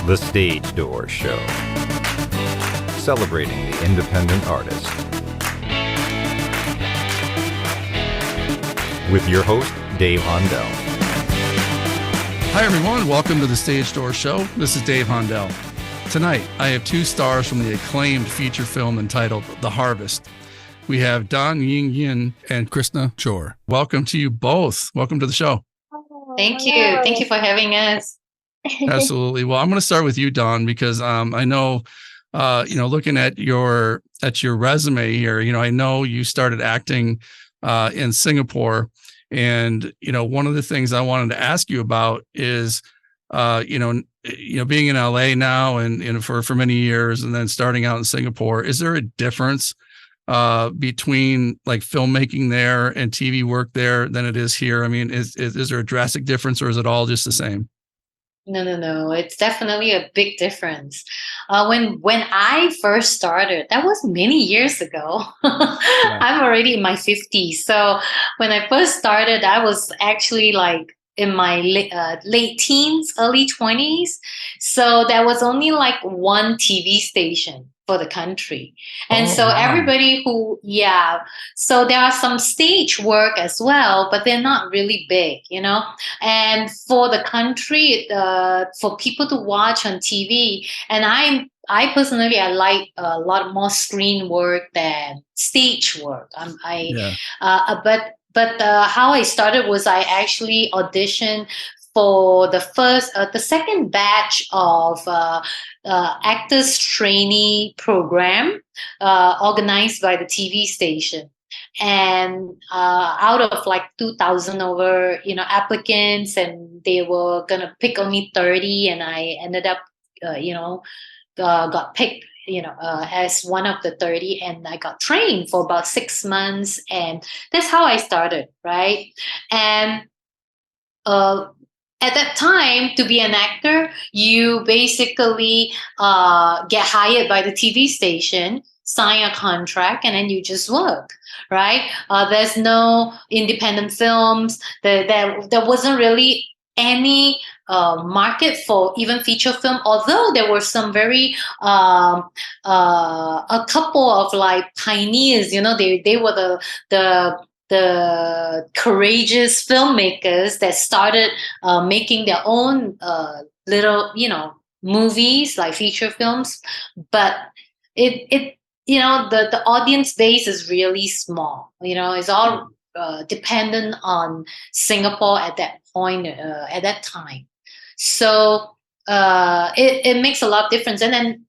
The Stage Door Show, celebrating the independent artist. With your host, Dave Hondel. Hi, everyone. Welcome to The Stage Door Show. This is Dave Hondel. Tonight, I have two stars from the acclaimed feature film entitled The Harvest. We have Don Ying and Chrisna Chhor. Welcome to you both. Welcome to the show. Thank you. Thank you for having us. Absolutely. Well, I'm going to start with you, Don, because I know, looking at your resume here, I know you started acting in Singapore, and one of the things I wanted to ask you about is, being in LA now and for many years, and then starting out in Singapore. Is there a difference between like filmmaking there and TV work there than it is here? I mean, is there a drastic difference, or is it all just the same? No. It's definitely a big difference. When I first started, that was many years ago. Yeah. I'm already in my 50s. So when I first started, I was actually like in my late teens, early 20s. So there was only like one TV station for the country. And everybody so there are some stage work as well, but they're not really big, and for the country, for people to watch on TV. And I personally, I like a lot more screen work than stage work. But how I started was I actually auditioned for the second batch of actors trainee program organized by the TV station. And out of like 2,000 over, applicants, and they were going to pick only 30. And I ended up, got picked, as one of the 30, and I got trained for about 6 months. And that's how I started, right? And at that time, to be an actor, you basically get hired by the TV station, sign a contract, and then you just work, right? There's no independent films. There wasn't really any market for even feature film, although there were some very a couple of like pioneers. They were the courageous filmmakers that started making their own little movies, like feature films. But the audience base is really small. It's all dependent on Singapore at that point, at that time. So it makes a lot of difference. And then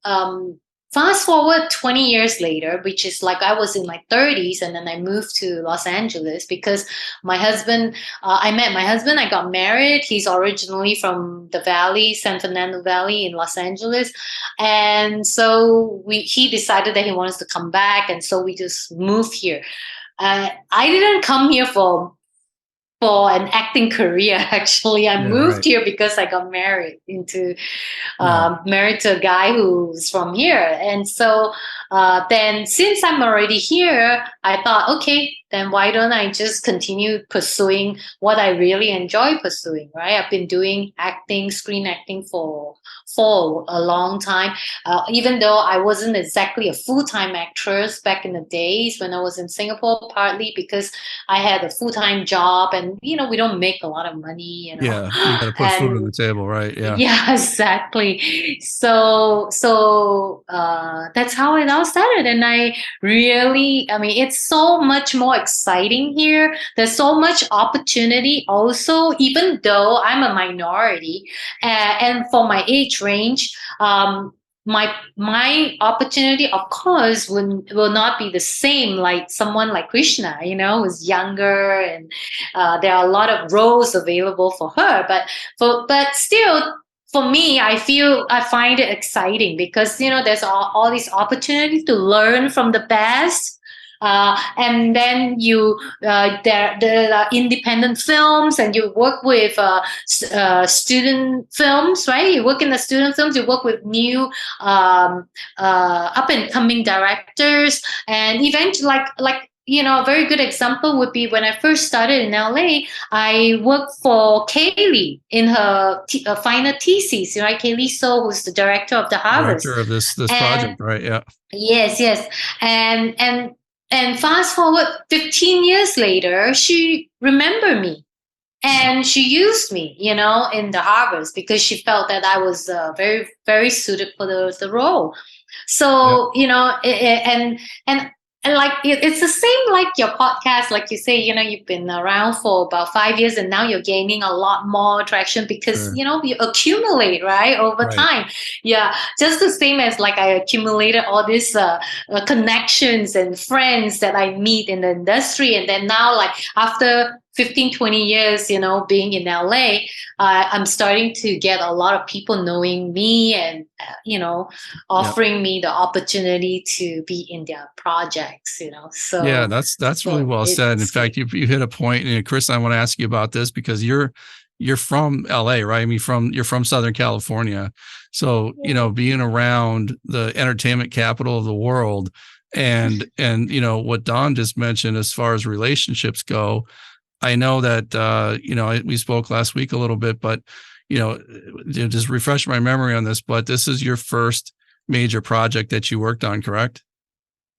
fast forward 20 years later, which is like I was in my 30s, and then I moved to Los Angeles because my husband, I met my husband, I got married. He's originally from the Valley, San Fernando Valley in Los Angeles. And so he decided that he wants to come back. And so we just moved here. I didn't come here for an acting career. Actually, I moved here because I got married married to a guy who's from here. And so then since I'm already here, I thought, okay, then why don't I just continue pursuing what I really enjoy pursuing, right? I've been doing acting, screen acting for a long time, even though I wasn't exactly a full-time actress back in the days when I was in Singapore, partly because I had a full-time job, and we don't make a lot of money. Yeah, you got to put food on the table, right? Yeah, exactly. So that's how it all started, and it's so much more exciting here. There's so much opportunity also, even though I'm a minority, and for my age range, my opportunity, of course, will not be the same like someone like Chrisna, who's younger, and there are a lot of roles available for her. But still, for me, I find it exciting because there's all these opportunities to learn from the best. And then there are independent films, and you work with student films, right? You work in the student films, you work with new up and coming directors, and eventually, like a very good example would be when I first started in LA, I worked for Kaylee in her final thesis, right? Kaylee So, who's the director of The Harvest. Director of this And project, right? Yeah. yes. And fast forward 15 years later, she remembered me. And she used me, in The Harvest because she felt that I was very, very suited for the role. So, and like it's the same like your podcast, like you say, you've been around for about 5 years and now you're gaining a lot more traction because, Sure. you accumulate, right, over Right. time. Yeah. Just the same as like I accumulated all these connections and friends that I meet in the industry. And then now, like after 15, 20 years, being in LA, I'm starting to get a lot of people knowing me and, offering me the opportunity to be in their projects, So yeah, that's really well said. In fact, you hit a point, and Chris, I want to ask you about this because you're from LA, right? I mean, you're from Southern California. So, being around the entertainment capital of the world and what Don just mentioned as far as relationships go, I know that, we spoke last week a little bit, but, just refresh my memory on this, but this is your first major project that you worked on, correct?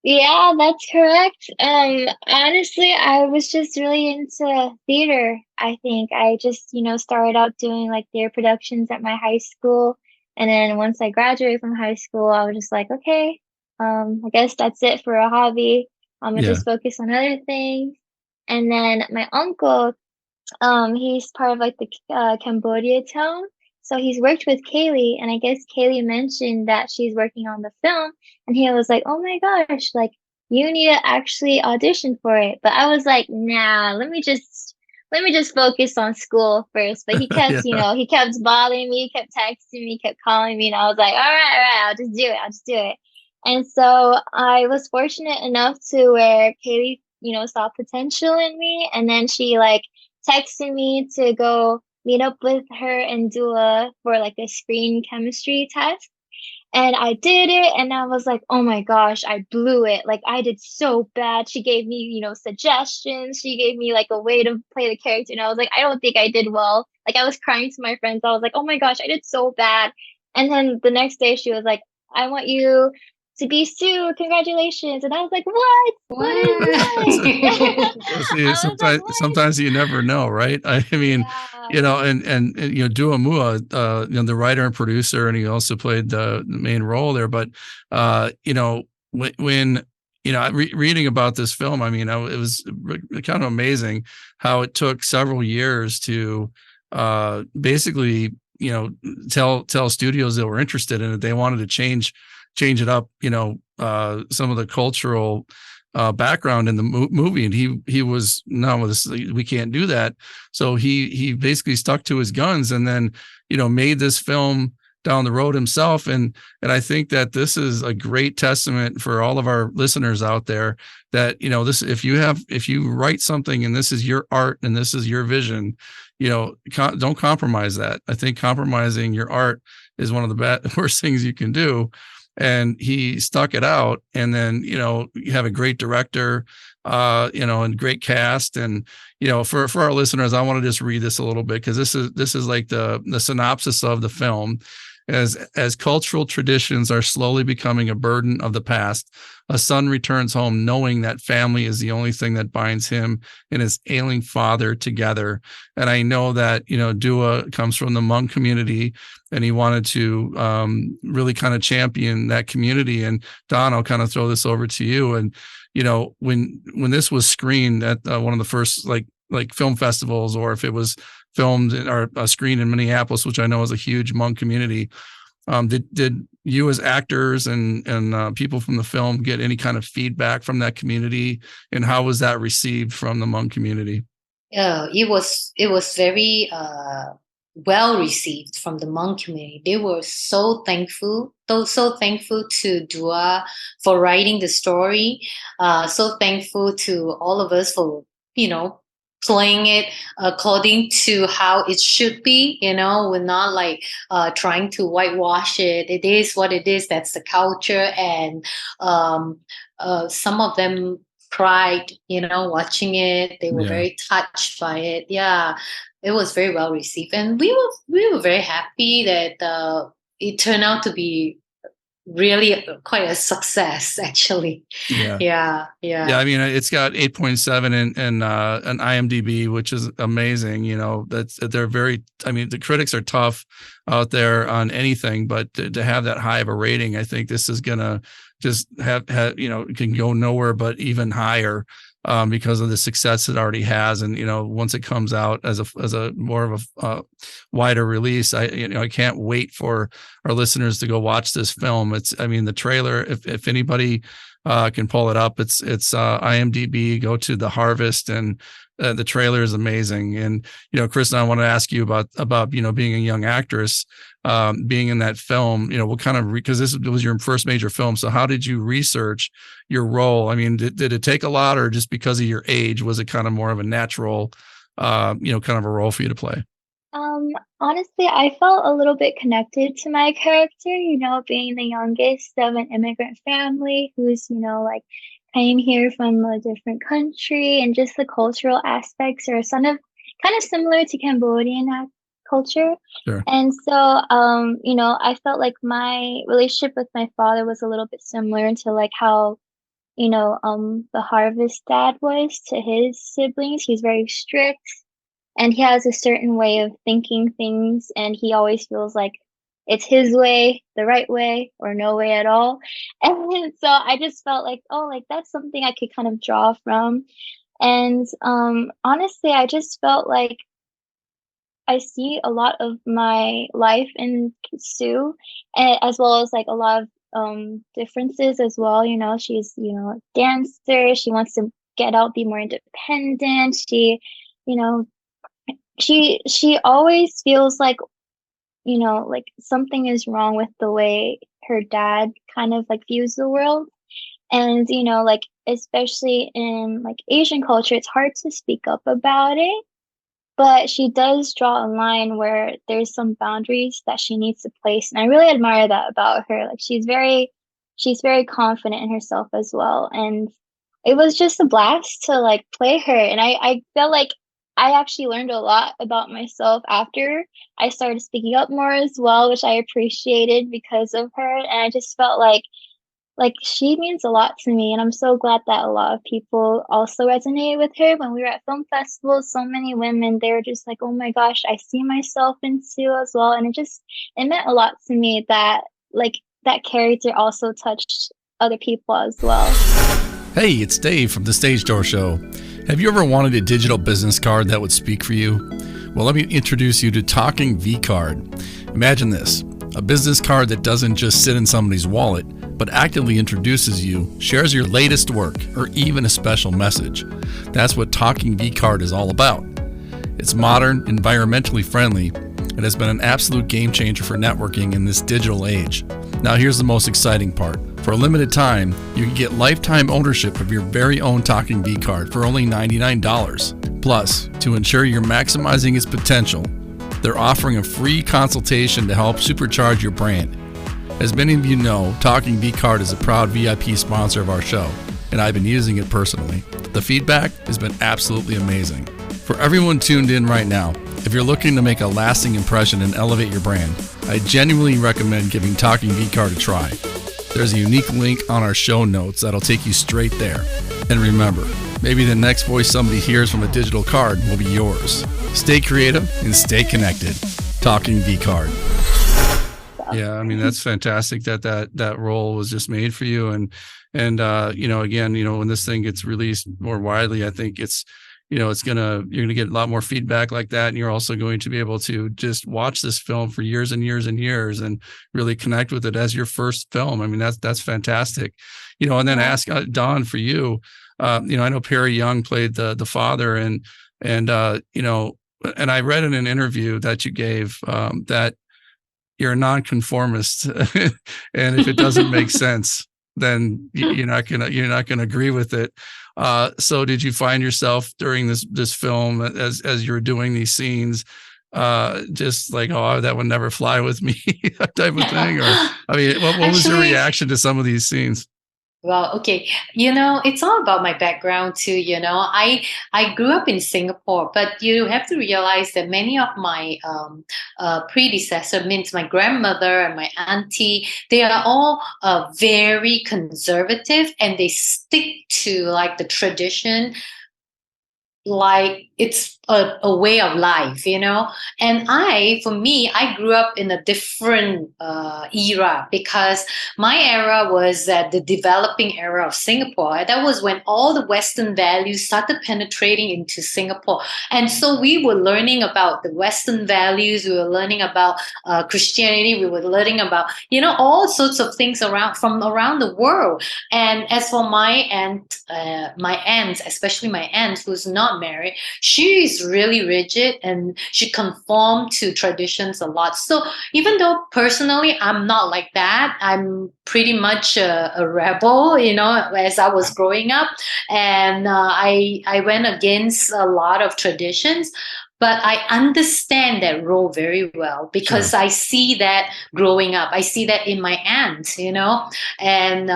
Yeah, that's correct. Honestly, I was just really into theater. I think I just, started out doing like theater productions at my high school. And then once I graduated from high school, I was just like, okay, I guess that's it for a hobby. I'm gonna just focus on other things. And then my uncle, he's part of like the Cambodia town. So he's worked with Kaylee, and I guess Kaylee mentioned that she's working on the film, and he was like, "Oh my gosh, like you need to actually audition for it." But I was like, "Nah, let me just focus on school first." But he kept, he kept bothering me, he kept texting me, kept calling me, and I was like, all right, I'll just do it. And so I was fortunate enough to where Kaylee, saw potential in me, and then she like texted me to go meet up with her and for like a screen chemistry test. And I did it, and I was like, oh my gosh, I blew it. Like I did so bad. She gave me, suggestions. She gave me like a way to play the character. And I was like, I don't think I did well. Like I was crying to my friends. I was like, oh my gosh, I did so bad. And then the next day she was like, I want you to be Sue. Congratulations. And I was like, what? What is this? See, sometimes you never know, right? I mean, and Dua Mua, the writer and producer, and he also played the main role there. But when reading about this film, I mean, it was kind of amazing how it took several years to basically tell studios that were interested in it. They wanted to change it up, some of the cultural background in the movie, and he was, no, we can't do that. So he basically stuck to his guns, and then made this film down the road himself. And I think that this is a great testament for all of our listeners out there that this, if you write something and this is your art and this is your vision, don't compromise that. I think compromising your art is one of the worst things you can do. And he stuck it out, and then you have a great director, and great cast. And for our listeners, I want to just read this a little bit because this is like the synopsis of the film. As cultural traditions are slowly becoming a burden of the past, a son returns home knowing that family is the only thing that binds him and his ailing father together. And I know that, Dua comes from the Hmong community, and he wanted to really kind of champion that community. And Don, I'll kind of throw this over to you. And, when this was screened at one of the first like film festivals, or if it was filmed or screened in Minneapolis, which I know is a huge Hmong community, did you as actors and people from the film get any kind of feedback from that community, and how was that received from the Hmong community? Yeah, it was very well received from the Hmong community. They were so thankful to Dua for writing the story. So thankful to all of us for playing it according to how it should be. We're not like trying to whitewash it. It is what it is. That's the culture. And some of them cried, watching it. They were Yeah. very touched by it. Yeah, it was very well received, and we were very happy that it turned out to be really quite a success, actually. Yeah. Yeah, Yeah, yeah. I mean, it's got 8.7 in an IMDb, which is amazing. They're very. I mean, the critics are tough out there on anything, but to have that high of a rating, I think this is gonna just have it can go nowhere but even higher, because of the success it already has. And once it comes out as a more of a wider release, I can't wait for our listeners to go watch this film. I mean, the trailer, if anybody can pull it up. It's IMDb. Go to The Harvest, and the trailer is amazing. And Chrisna, I want to ask you about being a young actress, being in that film. What kind of, because this was your first major film. So how did you research your role? I mean, did it take a lot, or just because of your age, was it kind of more of a natural, kind of a role for you to play? Honestly, I felt a little bit connected to my character, being the youngest of an immigrant family who's, like came here from a different country, and just the cultural aspects are kind of similar to Cambodian culture. Sure. And so, I felt like my relationship with my father was a little bit similar to like how, the Harvest dad was to his siblings. He's very strict, and he has a certain way of thinking things, and he always feels like it's his way, the right way, or no way at all. And so I just felt like, oh, like that's something I could kind of draw from. And honestly, I just felt like I see a lot of my life in Sue, as well as like a lot of differences as well. She's a dancer. She wants to get out, be more independent. You know, she always feels like like something is wrong with the way her dad kind of like views the world. And like especially in like Asian culture, it's hard to speak up about it, but she does draw a line where there's some boundaries that she needs to place, and I really admire that about her. Like she's very confident in herself as well, and it was just a blast to like play her. And I felt like I actually learned a lot about myself after I started speaking up more as well, which I appreciated because of her. And I just felt like she means a lot to me, and I'm so glad that a lot of people also resonated with her. When we were at film festivals, so many women, they were just like, oh my gosh, I see myself in Sue as well. And it meant a lot to me that like that character also touched other people as well. Hey, it's Dave from the Stage Door Show. Have you ever wanted a digital business card that would speak for you? Well, let me introduce you to TalkingVCard. Imagine this, a business card that doesn't just sit in somebody's wallet, but actively introduces you, shares your latest work, or even a special message. That's what TalkingVCard is all about. It's modern, environmentally friendly, and has been an absolute game changer for networking in this digital age. Now here's the most exciting part. For a limited time, you can get lifetime ownership of your very own TalkingVCard for only $99. Plus, to ensure you're maximizing its potential, they're offering a free consultation to help supercharge your brand. As many of you know, TalkingVCard is a proud VIP sponsor of our show, and I've been using it personally. The feedback has been absolutely amazing. For everyone tuned in right now, if you're looking to make a lasting impression and elevate your brand, I genuinely recommend giving TalkingVCard a try. There's a unique link on our show notes that'll take you straight there. And remember, maybe the next voice somebody hears from a digital card will be yours. Stay creative and stay connected. TalkingVCard. Yeah, I mean, that's fantastic that role was just made for you. And again, when this thing gets released more widely, I think you're gonna get a lot more feedback like that, and you're also going to be able to just watch this film for years and years and years and really connect with it as your first film. I mean, that's fantastic. And then ask Don, for you. I know Perry Young played the father, and I read in an interview that you gave that you're a nonconformist, and if it doesn't make sense, then you're not gonna agree with it. So did you find yourself during this film, as you were doing these scenes, just like, oh, that would never fly with me, that type of thing? Or I mean, what was your reaction to some of these scenes? Well, okay. It's all about my background too. I grew up in Singapore, but you have to realize that many of my predecessors, means my grandmother and my auntie, they are all very conservative, and they stick to like the tradition, like it's a way of life. And for me, I grew up in a different era, because my era was the developing era of Singapore. That was when all the Western values started penetrating into Singapore. And so we were learning about the Western values, we were learning about Christianity, we were learning about, all sorts of things from around the world. And as for my aunt, especially my aunt who's not married, she is really rigid and she conformed to traditions a lot. So even though personally I'm not like that, I'm pretty much a rebel, as I was growing up. And I went against a lot of traditions. But I understand that role very well, because Sure. I see that growing up. I see that in my aunt, and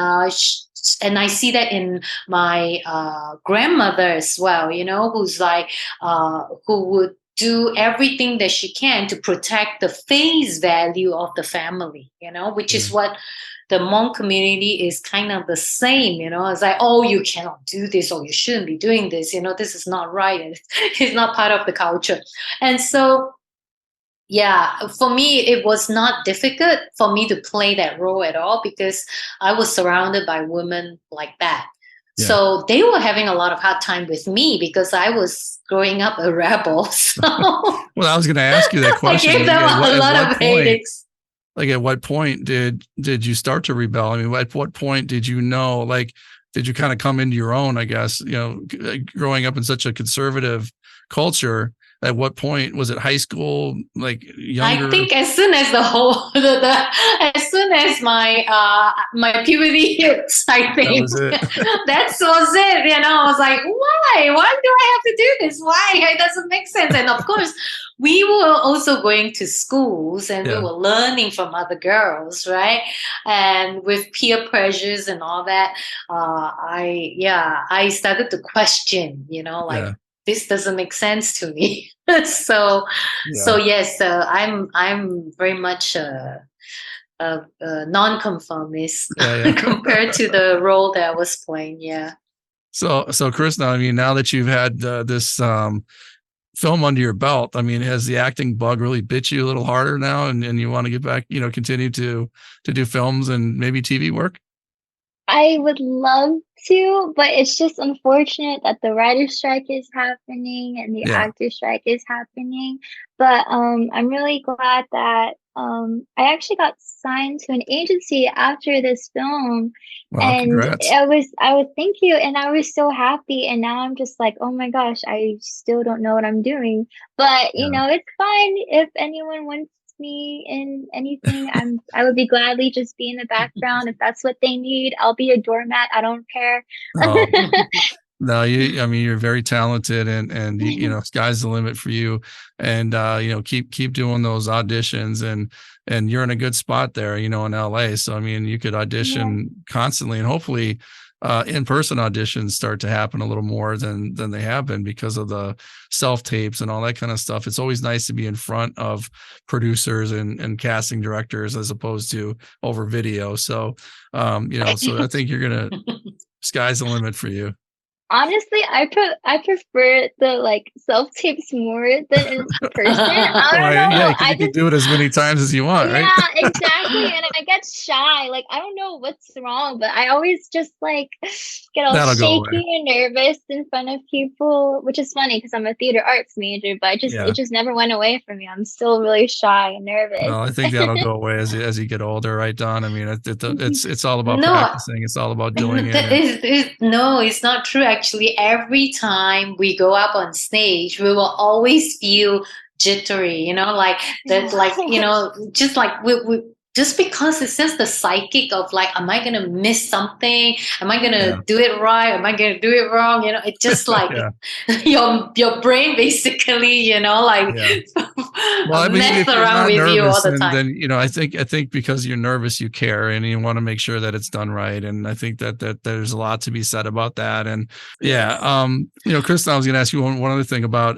and I see that in my grandmother as well, who's like, who would do everything that she can to protect the face value of the family, which is Yeah. what the Hmong community is kind of the same. It's like, oh, you cannot do this, or you shouldn't be doing this, this is not right. It's not part of the culture. And so, yeah, for me, it was not difficult for me to play that role at all, because I was surrounded by women like that. Yeah. So they were having a lot of hard time with me, because I was growing up a rebel. So Well, I was going to ask you that I question. gave them a lot of headaches. Like, at what point did you start to rebel? I mean, at what point did you know, like, did you kind of come into your own, I guess, growing up in such a conservative culture? At what point was it? High school, like younger? I think as soon as as soon as my puberty hits, I think That was it. that was it. I was like, why? Why do I have to do this? Why? It doesn't make sense. And of course, we were also going to schools, and we Yeah. were learning from other girls, right? And with peer pressures and all that, I started to question, like, Yeah. this doesn't make sense to me. so Yeah. yes, I'm very much a non-conformist Yeah. compared to the role that I was playing. Yeah. So Chrisna, I mean, now that you've had this film under your belt, I mean, has the acting bug really bit you a little harder now, and you want to get back, continue to do films and maybe TV work? I would love to, but it's just unfortunate that the writer's strike is happening and the Yeah. actor's strike is happening. But I'm really glad that I actually got signed to an agency after this film. Wow, And congrats. I was thank you, and I was so happy. And now I'm just like, oh my gosh, I still don't know what I'm doing. But Yeah. it's fine if anyone wants me in anything. I would be gladly just be in the background. If that's what they need, I'll be a doormat. I don't care. Oh, no, I mean, you're very talented, and sky's the limit for you. And keep doing those auditions, and you're in a good spot there, in LA. So I mean, you could audition constantly, and hopefully in-person auditions start to happen a little more than they have been, because of the self-tapes and all that kind of stuff. It's always nice to be in front of producers and casting directors, as opposed to over video. So so I think sky's the limit for you. Honestly, I prefer the self-tapes more than in person. I don't Well, know. yeah, you can do it as many times as you want, right? Yeah, exactly. And I get shy. Like, I don't know what's wrong, but I always just get all That'll go shaky and nervous in front of people, which is funny because I'm a theater arts major, but it just never went away from me. I'm still really shy and nervous. No, I think that'll go away as you get older, right, Don? I mean, it's all about practicing. It's all about doing it. No, it's not true. Actually, every time we go up on stage, we will always feel jittery, like that, just like we just because it's just the psychic of like, am I gonna miss something? Am I gonna do it right? Am I gonna do it wrong? It's just like your brain basically, Well, I mean, mess if you're around not with you all nervous, the time. then I think because you're nervous, you care and you want to make sure that it's done right. And I think that there's a lot to be said about that. And yeah, Chrisna, I was going to ask you one other thing about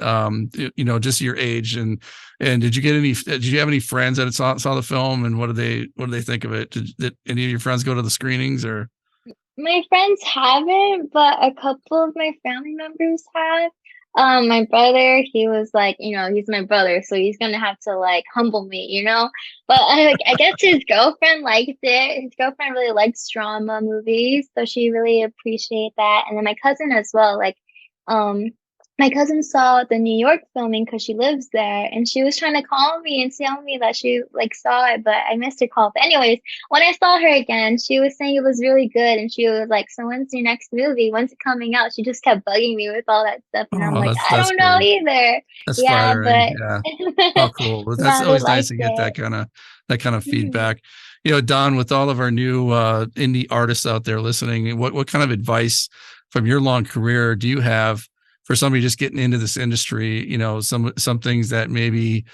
just your age and did you have any friends that saw the film, and what did they think of it? Did any of your friends go to the screenings or? My friends haven't, but a couple of my family members have. My brother, he was like, he's my brother, so he's gonna have to like humble me, But I guess his girlfriend liked it. His girlfriend really likes drama movies, so she really appreciated that. And then my cousin as well, my cousin saw the New York filming because she lives there, and she was trying to call me and tell me that she saw it, but I missed her call. But anyways, when I saw her again, she was saying it was really good, and she was like, "So when's your next movie? When's it coming out?" She just kept bugging me with all that stuff, and I'm Oh, like, I that's don't know great. either. That's Yeah, flattering. but Yeah. Oh, cool. Well, that's yeah, they always nice liked to get it. that kind of Mhm. feedback. Don, with all of our new indie artists out there listening, what kind of advice from your long career do you have for somebody just getting into this industry? Some things that maybe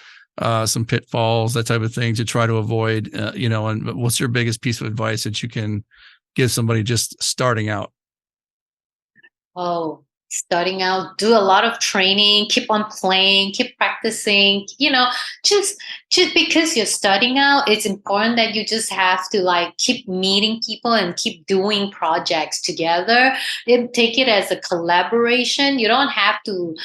some pitfalls, that type of thing to try to avoid. And what's your biggest piece of advice that you can give somebody just starting out? Oh, starting out, do a lot of training, keep on playing, keep practicing, just because you're starting out, it's important that you just have to like keep meeting people and keep doing projects together. And take it as a collaboration. You don't have to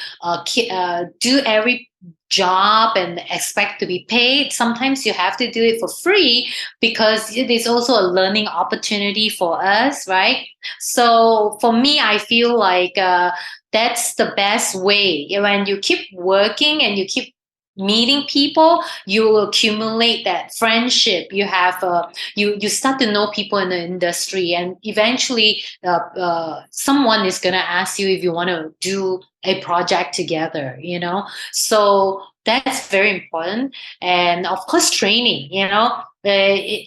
do every job and expect to be paid. Sometimes you have to do it for free because it is also a learning opportunity for us, right? So for me, I feel like that's the best way. When you keep working and you keep meeting people, you will accumulate that friendship. You have you start to know people in the industry, and eventually someone is going to ask you if you want to do a project together. So that's very important. And of course, training.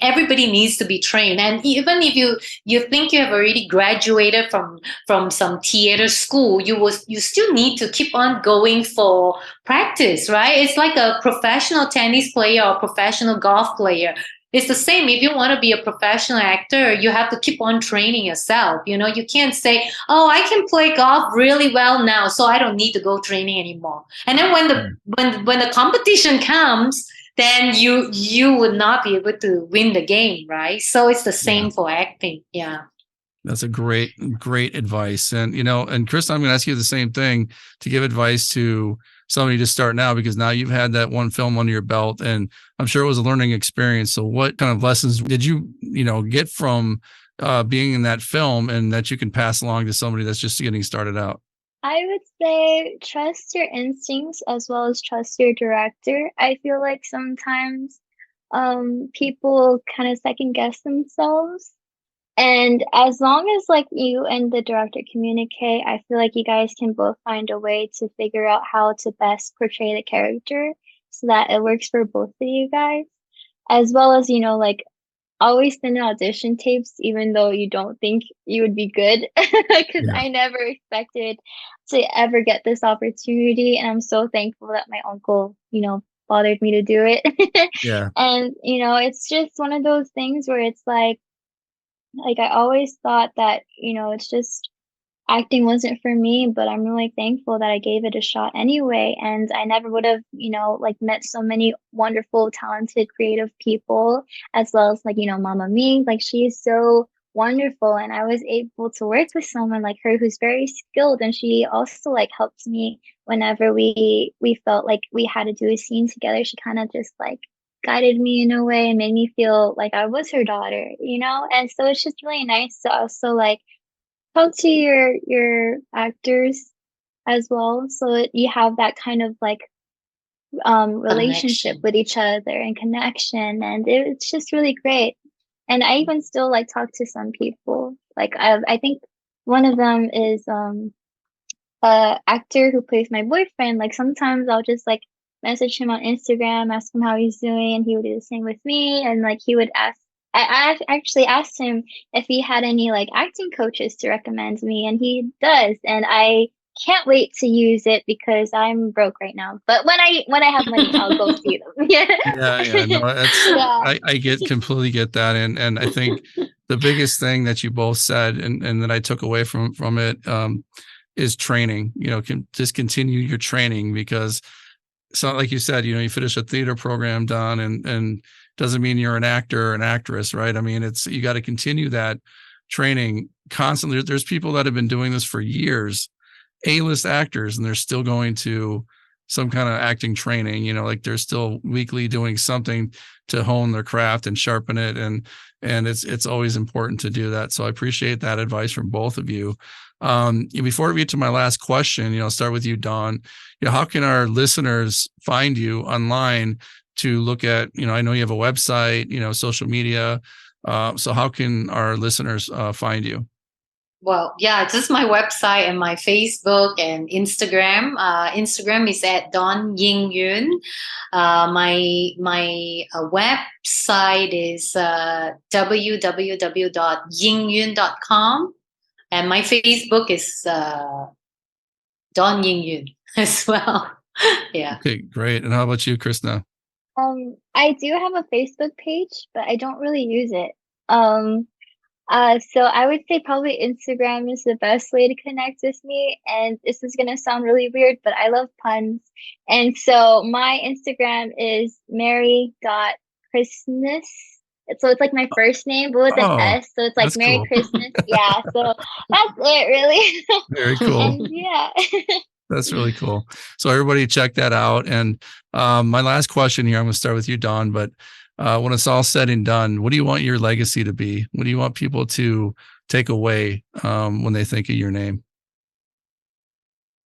Everybody needs to be trained, and even if you think you have already graduated from some theater school, you still need to keep on going for practice, right? It's like a professional tennis player or professional golf player. It's the same. If you want to be a professional actor, you have to keep on training yourself. You can't say, "Oh, I can play golf really well now, so I don't need to go training anymore." And then when the competition comes, then you would not be able to win the game, right? So it's the Yeah. same for acting. Yeah. That's a great advice. And Chris, I'm going to ask you the same thing, to give advice to somebody just starting out, because now you've had that one film under your belt, and I'm sure it was a learning experience. So what kind of lessons did you get from being in that film, and that you can pass along to somebody that's just getting started out? I would say trust your instincts as well as trust your director. I feel like sometimes people kind of second guess themselves. And as long as like you and the director communicate, I feel like you guys can both find a way to figure out how to best portray the character so that it works for both of you guys. As well as, like always send audition tapes, even though you don't think you would be good. Because Yeah. I never expected to ever get this opportunity. And I'm so thankful that my uncle, bothered me to do it. Yeah. And, it's just one of those things where it's like I always thought that, it's just acting wasn't for me, but I'm really thankful that I gave it a shot anyway. And I never would have, met so many wonderful, talented, creative people, as well as Mama Me. Like she's so wonderful. And I was able to work with someone like her who's very skilled. And she also helped me whenever we felt like we had to do a scene together. She kind of just guided me in a way and made me feel like I was her daughter, And so it's just really nice to also talk to your actors as well, so that you have that kind of relationship Connection. with each other and connection, and it's just really great. And I even still talk to some people. I think one of them is a actor who plays my boyfriend. Sometimes I'll just message him on Instagram, ask him how he's doing, and he would do the same with me. And he would ask. I actually asked him if he had any acting coaches to recommend me, and he does. And I can't wait to use it because I'm broke right now. But when I have money, I'll go see them. Yeah. Yeah, no, it's Yeah. I completely get that, and I think the biggest thing that you both said, and that I took away from it, is training. Just continue your training, because so like you said, you finish a theater program done, and doesn't mean you're an actor or an actress, right? I mean, it's you got to continue that training constantly. There's people that have been doing this for years, A-list actors, and they're still going to some kind of acting training, like they're still weekly doing something to hone their craft and sharpen it. And it's always important to do that. So I appreciate that advice from both of you. Before we get to my last question, I'll start with you, Dawn. How can our listeners find you online to look at, I know you have a website, social media. So how can our listeners find you? Well, yeah, just my website and my Facebook and Instagram. Instagram is at Dawn Ying Yuen. My website is www.yingyuen.com, and my Facebook is Dawn Ying Yuen as well. Yeah. Okay, great. And how about you, Chrisna? I do have a Facebook page, but I don't really use it. So I would say probably Instagram is the best way to connect with me. And this is gonna sound really weird, but I love puns. And so my Instagram is mary.christmas. So it's like my first name, but with an S. So it's like Merry cool. Christmas. Yeah. So that's it, really. Very cool. And yeah. That's really cool. So everybody check that out. And my last question here, I'm going to start with you, Dawn, but when it's all said and done, what do you want your legacy to be? What do you want people to take away when they think of your name?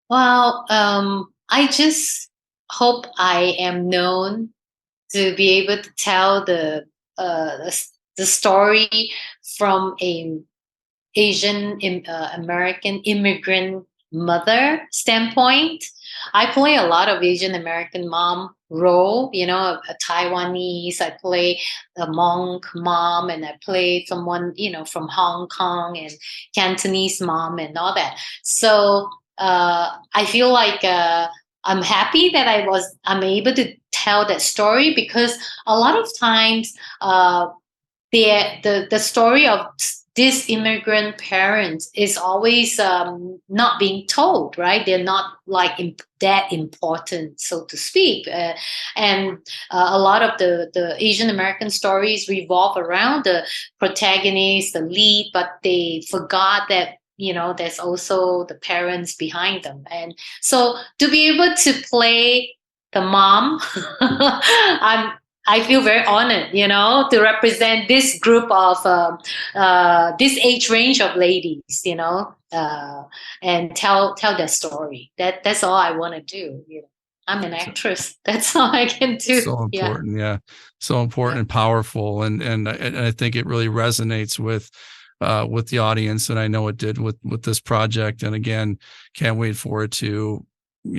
Well, I just hope I am known to be able to tell the story from a Asian American immigrant mother standpoint. I play a lot of Asian American mom role, a Taiwanese, I play a Hmong mom, and I play someone, from Hong Kong, and Cantonese mom and all that. So I feel like I'm happy that I'm able to tell that story, because a lot of times the story of these immigrant parents is always not being told, right? They're not like that important, so to speak. And a lot of the Asian American stories revolve around the protagonist, the lead, but they forgot that, there's also the parents behind them. And so to be able to play the mom, I feel very honored, to represent this group of this age range of ladies, and tell their story. That's all I want to do. I'm an actress. That's all I can do. So important, yeah. So important and powerful, and I think it really resonates with the audience, and I know it did with this project. And again, can't wait for it to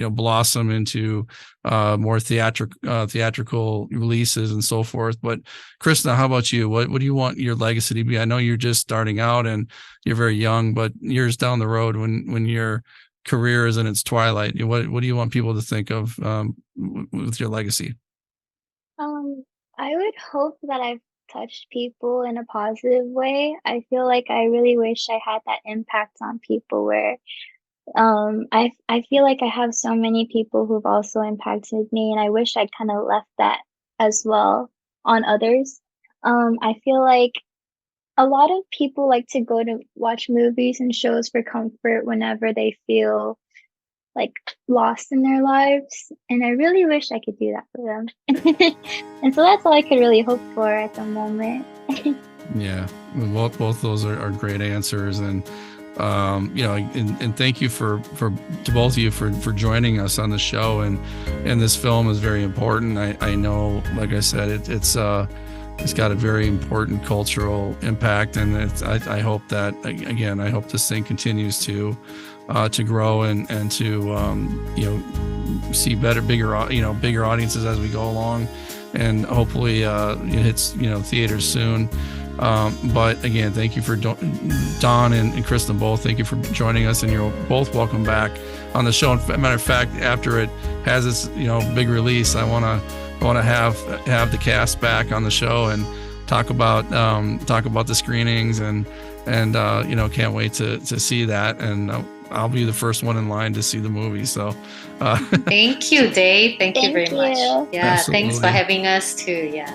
blossom into more theatrical releases and so forth. But Chrisna, how about you? What do you want your legacy to be? I know you're just starting out and you're very young, but years down the road, when your career is in its twilight, what do you want people to think of with your legacy? I would hope that I've touched people in a positive way. I feel like I really wish I had that impact on people, where I feel like I have so many people who've also impacted me, and I wish I'd kind of left that as well on others. I feel like a lot of people like to go to watch movies and shows for comfort whenever they feel like lost in their lives, and I really wish I could do that for them. And so that's all I could really hope for at the moment. Yeah, both those are great answers, and and thank you to both of you for joining us on the show. And this film is very important. I know, like I said, it's got a very important cultural impact, and I hope that, again, I hope this thing continues to grow and to see bigger audiences as we go along, and hopefully it hits theaters soon. But again, thank you for Don and Chrisna both. Thank you for joining us, and you're both welcome back on the show. And matter of fact, after it has its big release, I want to have the cast back on the show and talk about the screenings and can't wait to see that. And I'll be the first one in line to see the movie. So thank you, Dave. Thank you very much. you. Yeah, Absolutely. thanks for having us too. Yeah.